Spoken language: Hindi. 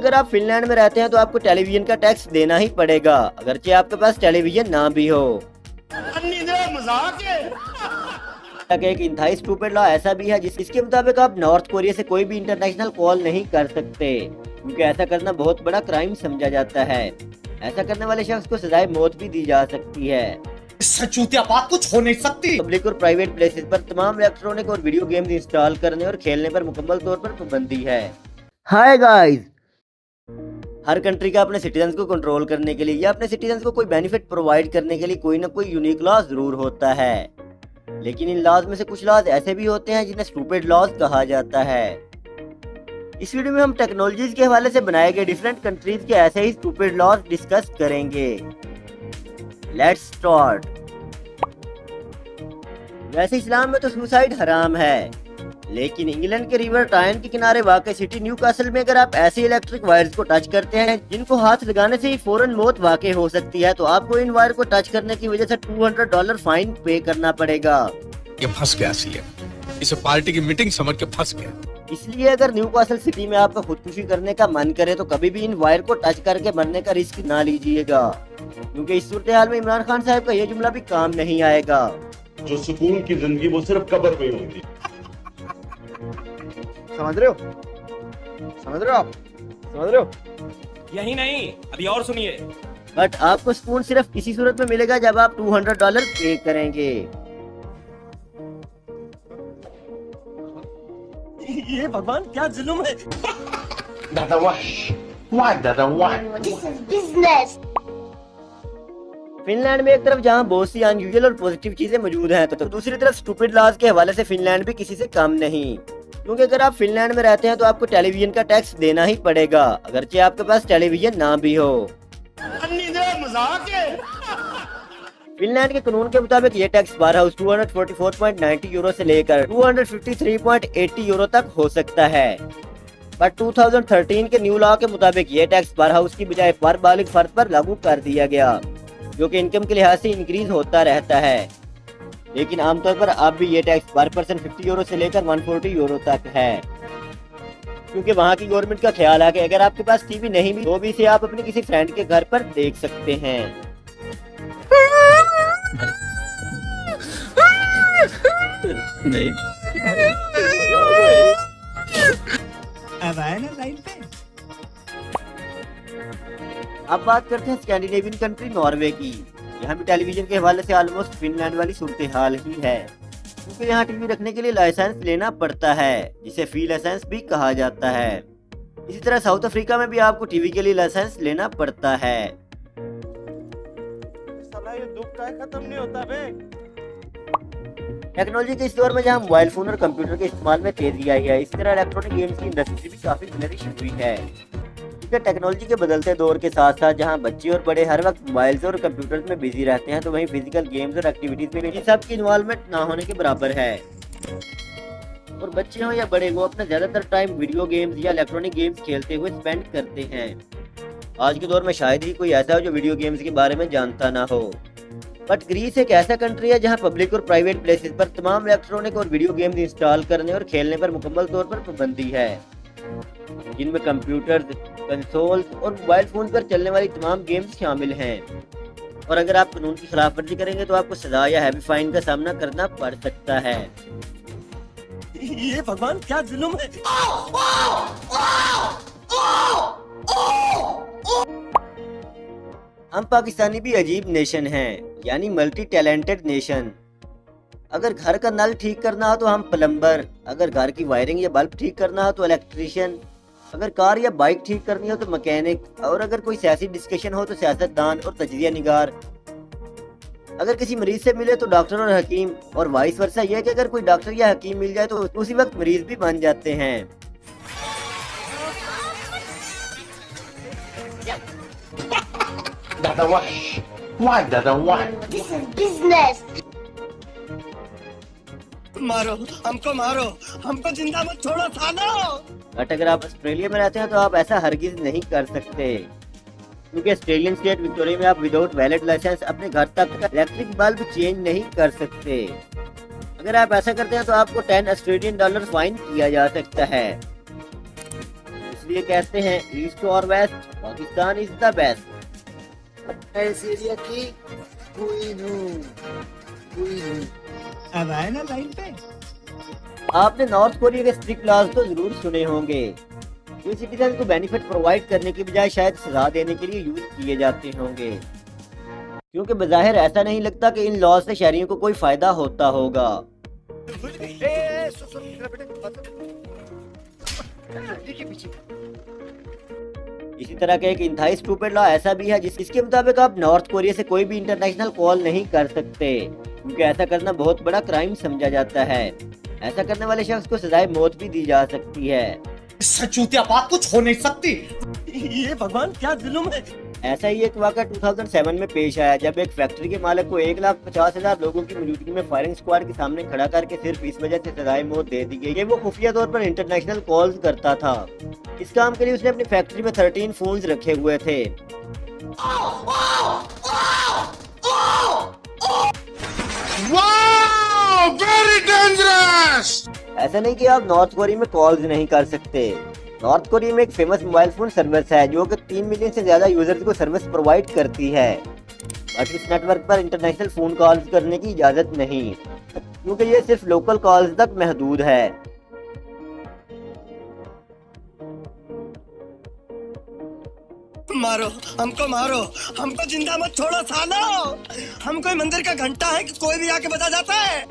अगर आप फिनलैंड में रहते हैं तो आपको टेलीविजन का टैक्स देना ही पड़ेगा, अगरचे आपके पास टेलीविजन ना भी हो। मजाक है। एक इंथाई स्टूपिड लॉ ऐसा भी है जिसके मुताबिक आप नॉर्थ कोरिया से कोई भी इंटरनेशनल कॉल नहीं कर सकते, क्योंकि ऐसा करना बहुत बड़ा क्राइम समझा जाता है। ऐसा करने वाले शख्स को सजाए मौत भी दी जा सकती है। सचूतिया बात कुछ हो नहीं सकती। पब्लिक और प्राइवेट प्लेसेस पर तमाम इलेक्ट्रॉनिक और वीडियो गेम्स इंस्टॉल करने और खेलने पर मुकम्मल तौर पर पाबंदी है। हाय गाइस, हर कंट्री का अपने सिटीजन्स को कंट्रोल करने के लिए या अपने सिटीजन्स को कोई बेनिफिट प्रोवाइड करने के लिए कोई ना कोई यूनिक लॉ जरूर होता है, लेकिन इन लॉज में से कुछ लॉज ऐसे भी होते हैं जिन्हें स्टूपिड लॉज कहा जाता है। इस वीडियो में हम टेक्नोलॉजीज के हवाले से बनाए गए डिफरेंट कंट्रीज के ऐसे ही स्टूपिड लॉज डिस्कस करेंगे। Let's start. वैसे इस्लाम में तो सुसाइड हराम है, लेकिन इंग्लैंड के रिवर टाइन के किनारे वाक़ई सिटी न्यूकासल में अगर आप ऐसे इलेक्ट्रिक वायर्स को टच करते हैं जिनको हाथ लगाने से ही फौरन मौत वाक़ई हो सकती है, तो आपको इन वायर को टच करने की वजह से $200 फाइन पे करना पड़ेगा। ये फंस गया सीएम, इसे पार्टी की मीटिंग समझ के फंस गया। इसलिए अगर न्यूकासल सिटी में आपका खुदकुशी करने का मन करे तो कभी भी इन वायर को टच करके मरने का रिस्क ना लीजिएगा, क्योंकि इस सूरत हाल में इमरान खान साहब का ये जुमला भी काम नहीं आएगा। जो सुकून की जिंदगी वो सिर्फ कब्र में होती। समझ रहे हो? समझ रहे हो आप? समझ रहे हो? यही नहीं, अभी और सुनिए। बट आपको सुकून सिर्फ इसी सूरत में मिलेगा जब आप $200 पे करेंगे। ये भगवान क्या जुल्म है। दादा why दादा why? This is business. Finland में एक तरफ जहां बहुत सी अनयूजुअल और पॉजिटिव चीजें मौजूद हैं, तो दूसरी तरफ स्टूपिड लॉज के हवाले से फिनलैंड भी किसी से कम नहीं, क्योंकि अगर आप फिनलैंड में रहते हैं तो आपको टेलीविजन का टैक्स देना ही पड़ेगा, अगरचे आपके पास टेलीविजन ना भी हो। मजाक है। फिनलैंड के कानून के मुताबिक ये टैक्स बार हाउस €244.90 से लेकर €253.80 तक हो सकता है। पर 2013 के न्यू लॉ के मुताबिक ये टैक्स बार हाउस की बजाय पर बालिग फर्द पर लागू कर दिया गया, जो कि इनकम के लिहाज से इंक्रीज होता रहता है। लेकिन आमतौर पर अब भी ये टैक्स पर पर्सन €50 से लेकर €140 तक है, क्योंकि वहाँ की गवर्नमेंट का ख्याल है कि अगर आपके पास टीवी नहीं भी तो भी इसे आप अपने किसी फ्रेंड के घर पर देख सकते हैं। नहीं अब आए ना लाइन पे। अब बात करते हैं स्कैंडिनेवियन कंट्री नॉर्वे की। यहाँ भी टेलीविजन के हवाले से ऑलमोस्ट फिनलैंड वाली सूरत हाल ही है, क्योंकि यहाँ टीवी रखने के लिए लाइसेंस लेना पड़ता है, जिसे फी लाइसेंस भी कहा जाता है। इसी तरह साउथ अफ्रीका में भी आपको टीवी के लिए लाइसेंस लेना पड़ता है। साला ये दुख का खत्म नहीं होता बे। टेक्नोलॉजी के इस दौर में जहाँ मोबाइल फोन और कंप्यूटर के इस्तेमाल में तेजी आई है, इस तरह इलेक्ट्रॉनिक गेम्स की इंडस्ट्री भी काफी फ्लरिश हुई है। टेक्नोलॉजी के बदलते दौर के साथ साथ जहां बच्चे और बड़े हर वक्त मोबाइल्स और कंप्यूटर्स में बिजी रहते हैं, तो वहीं फिजिकल गेम्स और एक्टिविटीज में इन सब की इन्वॉल्वमेंट ना होने के बराबर है। और बच्चे हो या बड़े, वो अपना ज्यादातर टाइम वीडियो गेम्स या इलेक्ट्रॉनिक गेम्स खेलते हुए स्पेंड करते हैं। आज के दौर में शायद ही कोई ऐसा हो जो वीडियो गेम्स के बारे में जानता ना हो। बट ग्रीस एक ऐसा कंट्री है जहाँ पब्लिक और प्राइवेट प्लेसेस पर तमाम इलेक्ट्रॉनिक और वीडियो गेम्स इंस्टॉल करने और खेलने पर मुकम्मल तौर पर पाबंदी है, जिनमें कंप्यूटर्स, कंसोल्स और मोबाइल फोन पर चलने वाली तमाम गेम्स शामिल हैं। और अगर आप कानून की खिलाफवर्जी करेंगे तो आपको सजा या हैवी फाइन का सामना करना पड़ सकता है। ये भगवान क्या जुल्म है। हम पाकिस्तानी भी अजीब नेशन हैं, यानी मल्टी टैलेंटेड नेशन। अगर घर का नल ठीक करना हो तो हम प्लम्बर, अगर घर की वायरिंग या बल्ब ठीक करना हो तो इलेक्ट्रीशियन, अगर कार या बाइक ठीक करनी हो तो मैकेनिक, और अगर कोई सियासी डिस्कशन हो तो सियासतदान और तजज़िया निगार। अगर किसी मरीज से मिले तो डॉक्टर और हकीम, और वाइस वर्सा यह है कि अगर कोई डॉक्टर या हकीम मिल जाए तो उसी वक्त मरीज भी बन जाते हैं। दादा why दादा why? This is business. मारो हमको, मारो हमको, जिंदा मत छोड़ो सालो। बट अगर आप ऑस्ट्रेलिया में रहते हैं तो आप ऐसा हरगिज नहीं कर सकते, क्योंकि ऑस्ट्रेलियन स्टेट विक्टोरिया में आप विदाउट वैलिड लाइसेंस अपने घर तक इलेक्ट्रिक बल्ब चेंज नहीं कर सकते। अगर आप ऐसा करते हैं तो आपको $10 ऑस्ट्रेलियन फाइन किया जा सकता है। इसलिए कहते हैं ईस्ट और west, Pakistan is the best. इस एरिया की क्वीन हूँ, क्वीन हूँ। अब आए ना लाइन पे। आपने नॉर्थ कोरिया के स्ट्रिक्ट लॉज तो जरूर सुने होंगे। ये सिटीजन को बेनिफिट प्रोवाइड करने की बजाय शायद सजा देने के लिए यूज किए जाते होंगे, क्योंकि बज़ाहिर ऐसा नहीं लगता कि इन लॉज से शहरियों को कोई फायदा होता होगा। इसी तरह का एक इंतहाई स्टूपिड लॉ ऐसा भी है जिसके मुताबिक आप नॉर्थ कोरिया से कोई भी इंटरनेशनल कॉल नहीं कर सकते, क्योंकि ऐसा करना बहुत बड़ा क्राइम समझा जाता है। ऐसा करने वाले शख्स को सजाए मौत भी दी जा सकती है। सचूतिया बात कुछ हो नहीं सकती। ये भगवान क्या जुल्म है। ऐसा ही एक वाक़ा 2007 में पेश आया, जब एक फैक्ट्री के मालिक को 1,50,000 लोगों की मौजूदगी में फायरिंग स्क्वाड के सामने खड़ा करके सिर्फ इस वजह से सजाए मौत दे दी गई कि वो खुफिया तौर पर इंटरनेशनल कॉल्स करता था। इस काम के लिए उसने अपनी फैक्ट्री में 13 फोन्स रखे हुए थे। Very dangerous. ऐसा नहीं कि आप नॉर्थ कोरिया में कॉल्स नहीं कर सकते। नॉर्थ कोरिया में एक फेमस मोबाइल फोन सर्विस है जो कि 3 मिलियन से ज्यादा यूजर्स को सर्विस प्रोवाइड करती है, बट इस नेटवर्क पर इंटरनेशनल फोन कॉल्स करने की इजाजत नहीं, क्योंकि ये सिर्फ लोकल कॉल्स तक महदूद है। मारो, हमको जिंदा मत छोड़ो सालो। हम कोई मंदिर का घंटा है कि कोई भी आके बजा जाता है।